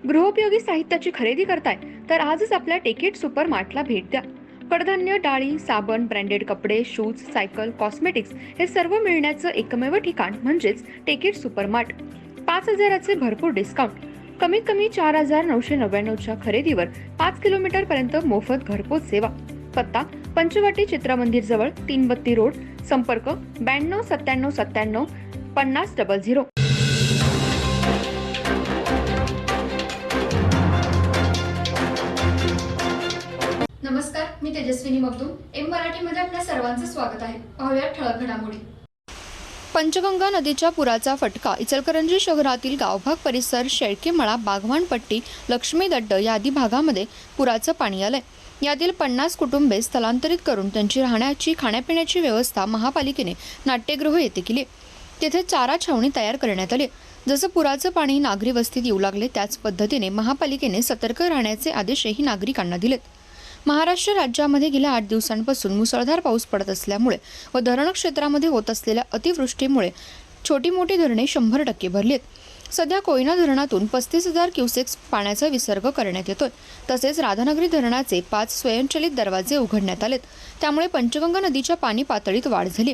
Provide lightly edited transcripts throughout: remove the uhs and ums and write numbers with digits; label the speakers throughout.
Speaker 1: गृहोपयोगी साहित्याची खरेदी करताय तर आजच आपल्या टेकेट सुपर मार्टला भेट द्या. कडधान्य, डाळी, साबण, ब्रँडेड कपडे, शूज, सायकल, कॉस्मेटिक्स हे सर्व मिळण्याचं एकमेव ठिकाण म्हणजेच टेकेट सुपर मार्ट. 5,000चे भरपूर डिस्काउंट. कमीत कमी 4,999च्या खरेदीवर 5 किलोमीटर पर्यंत मोफत घरपोच सेवा. पत्ता पंचवटी चित्रमंदिर जवळ, 332 रोड. संपर्क 929797 5000.
Speaker 2: नमस्कार, मी तेजस्विनी मगदूम. एम मराठीमध्ये आपल्या सर्वांचं स्वागत आहे. पाहूया ठळक घडामोडी.
Speaker 1: पंचगंगा नदीच्या पुराचा फटका. इचलकरंजी शहरातील गावभाग परिसर, शेळकेमळा, बागवानपट्टी, लक्ष्मीदड्ड या आदी भागामध्ये पुराचं पाणी आलंय. यातील 50 कुटुंबे स्थलांतरित करून त्यांची राहण्याची, खाण्यापिण्याची व्यवस्था महापालिकेने नाट्यगृह येथे केली. तेथे चारा छावणी तयार करण्यात आली. जसं पुराचं पाणी नागरी वस्तीत येऊ लागले त्याच पद्धतीने महापालिकेने सतर्क राहण्याचे आदेशही नागरिकांना दिलेत. महाराष्ट्र राज्यामध्ये गेल्या 8 दिवसांपासून मुसळधार पाऊस पडत असल्यामुळे व धरण क्षेत्रामध्ये होत असलेल्या अतिवृष्टीमुळे छोटी मोठी धरणे 100% भरलीत. सध्या कोयना धरणातून 35,000 क्युसेक्स पाण्याचा विसर्ग करण्यात येतोय. तसेच राधानगरी धरणाचे 5 स्वयंचलित दरवाजे उघडण्यात आलेत. त्यामुळे पंचगंगा नदीच्या पाणी पातळीत वाढ झाली.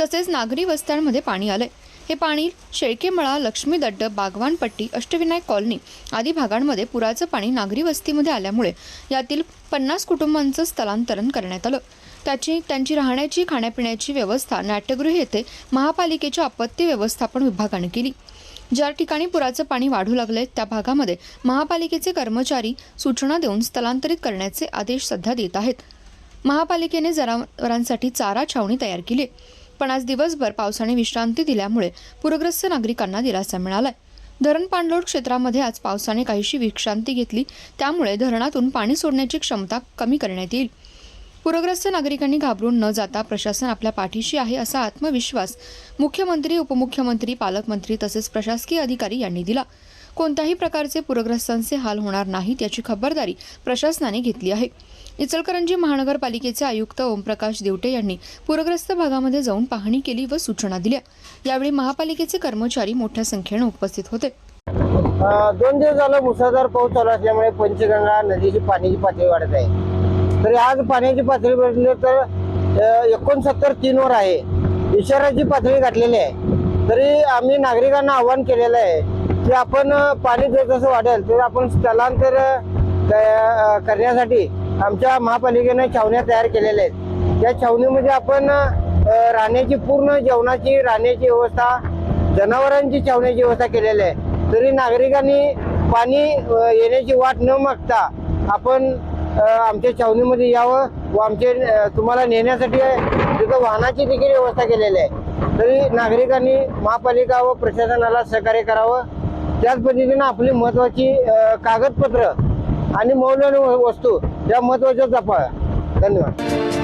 Speaker 1: तसेच नागरी वस्त्यांमध्ये पाणी आलंय. हे पाणी शेळकेमळा, लक्ष्मीदड्ड, बागवानपट्टी, अष्टविनायक कॉलनी आदी भागांमध्ये पुराचं पाणी नागरी वस्तीमध्ये आल्यामुळे यातील 50 कुटुंबांचं स्थलांतरण करण्यात आलं. त्यांची राहण्याची, खाण्यापिण्याची व्यवस्था नाट्यगृह येथे महापालिकेच्या आपत्ती व्यवस्थापन विभागाने केली. ज्या ठिकाणी पुराचं पाणी वाढू लागलंय त्या भागामध्ये महापालिकेचे कर्मचारी सूचना देऊन स्थलांतरित करण्याचे आदेश सध्या देत आहेत. महापालिकेने जनावरांसाठी चारा छावणी तयार केली. पण आज दिवसभर पावसाने विश्रांती दिल्यामुळे पूरग्रस्त नागरिकांना दिलासा मिळालाय. धरण पाणलोट क्षेत्रामध्ये आज पावसाने काहीशी विश्रांती घेतली. त्यामुळे धरणातून पाणी सोडण्याची क्षमता कमी करण्यात येईल. पूरग्रस्त नागरिकांनी घाबरून न जाता प्रशासन आपल्या पाठीशी आहे असा आत्मविश्वास मुख्यमंत्री, उपमुख्यमंत्री, पालकमंत्री तसेच प्रशासकीय अधिकारी यांनी दिला. कोणत्याही प्रकारचे पूरग्रस्तांचे हाल होणार नाहीत याची खबरदारी प्रशासनाने घेतली आहे. इचलकरंजी महानगरपालिकेचे आयुक्त ओमप्रकाश देवटे यांनी पूरग्रस्त भागामध्ये जाऊन पाहणी केली व सूचना दिल्या. यावेळी महापालिकेचे कर्मचारी मोठ्या संख्येने उपस्थित होते.
Speaker 3: 2 दिवस झालं मुसळधार पाऊस चालू असल्यामुळे पंचगंगा नदीची पाण्याची पातळी वाढत आहे. तरी आज पाण्याची पातळी वाढली तर 69 वर आहे. इशाराची पातळी गाठलेली आहे. तरी आम्ही नागरिकांना आवाहन केलेलं आहे की आपण पाणी जसं वाढेल तर आपण स्थलांतर करण्यासाठी आमच्या महापालिकेने छावण्या तयार केलेल्या आहेत. त्या छावणीमध्ये आपण राहण्याची, पूर्ण जेवणाची, राहण्याची व्यवस्था, जनावरांची छावण्याची व्यवस्था केलेली आहे. तरी नागरिकांनी पाणी येण्याची वाट न मागता आपण आमच्या छावणीमध्ये यावं व आमचे तुम्हाला नेण्यासाठी तिथं वाहनाची देखील व्यवस्था केलेली आहे. तरी नागरिकांनी महापालिका व प्रशासनाला सहकार्य करावं. त्याच पद्धतीनं आपली महत्त्वाची कागदपत्र आणि मौल्यवान वस्तू या महत्त्वाच्या जपाव्या. धन्यवाद.